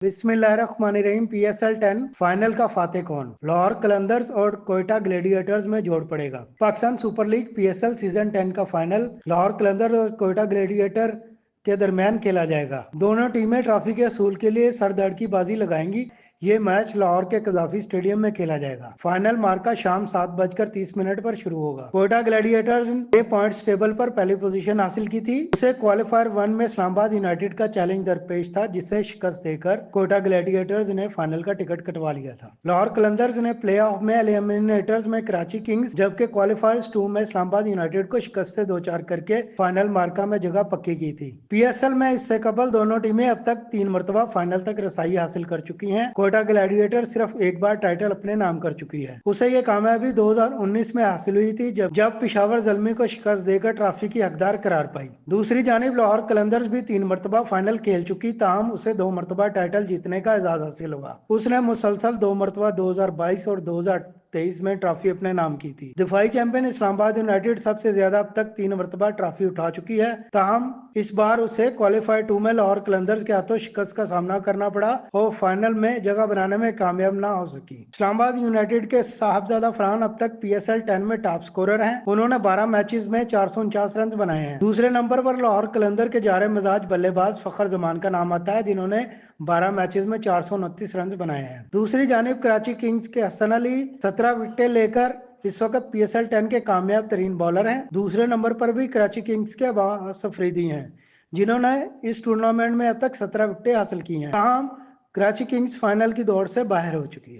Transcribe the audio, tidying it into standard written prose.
बिस्मिल्लाहिर्रहमानिर्रहीम। PSL 10 final का फातेह कौन? लाहौर कलंदर्स और कोयटा ग्लेडिएटर्स में जोड़ पड़ेगा। Pakistan super league PSL season 10 का फाइनल लाहौर कलंदर्स और कोयटा ग्लेडिएटर के दरमियान खेला जाएगा। दोनों टीमें ट्रॉफी के असूल के लिए सरदर्द की बाजी लगाएंगी। ये मैच लाहौर के कजाफी स्टेडियम में खेला जाएगा। फाइनल मार्का शाम 7:30 पर शुरू होगा। कोयटा ग्लैडिएटर्स ने पॉइंट्स टेबल पर पहली पोजीशन हासिल की थी। उसे क्वालिफायर 1 में इस्लामाबाद यूनाइटेड का चैलेंज दरपेश था, जिसे शिकस्त देकर कोयटा ग्लैडिएटर्स ने फाइनल का टिकट कटवा लिया था। लाहौर कलंदर्स ने प्ले ऑफ में एलिमिनेटर्स में कराची किंग्स जबकि क्वालिफायर्स 2 में इस्लामाबाद यूनाइटेड को शिकस्त से 2-4 करके फाइनल मार्का में जगह पक्की की थी। PSL में इससे कबल दोनों टीमें अब तक 3 मरतबा फाइनल तक रसाई हासिल कर चुकी हैं। कोयटा ग्लैडिएटर सिर्फ एक बार टाइटल अपने नाम कर चुकी है। उसे ये कामयाबी 2019 में हासिल हुई थी जब पिशावर ज़ल्मी को शिकस्त देकर ट्रॉफी की हकदार करार पाई। दूसरी जानिब लाहौर कलंदर्स भी 3 मरतबा फाइनल खेल चुकी, ताहम उसे 2 मरतबा टाइटल जीतने का एजाज हासिल हुआ। उसने मुसलसल 2 मरतबा 2022 और 2023 में ट्रॉफी अपने नाम की थी। दिफाई चैंपियन इस्लामाबाद यूनाइटेड सबसे ज्यादा अब तक 3 मरतबा ट्रॉफी उठा चुकी है, ताहम इस बार उसे क्वालिफायर 2 में लाहौर कलंदर्स के हाथों शिकस्त का सामना करना पड़ा और फाइनल में जगह बनाने में कामयाब ना हो सकी। इस्लामाबाद यूनाइटेड के साहबजादा फरहान अब तक PSL 10 में टॉप स्कोरर हैं। उन्होंने 12 मैचेस में 449 रन बनाए हैं। दूसरे नंबर पर लाहौर कलंदर के जारे मिजाज बल्लेबाज फखर जमान का नाम आता है, जिन्होंने 12 मैचेस में 429 रन बनाए हैं। दूसरी जानिब कराची किंग्स के हसन अली 17 विकेटें लेकर इस वक्त PSL 10 के कामयाब तरीन बॉलर हैं। दूसरे नंबर पर भी कराची किंग्स के अब्बास अफरीदी हैं, जिन्होंने इस टूर्नामेंट में अब तक 17 विकेटें हासिल की हैं। कराची किंग्स फाइनल की दौड़ से बाहर हो चुकी है।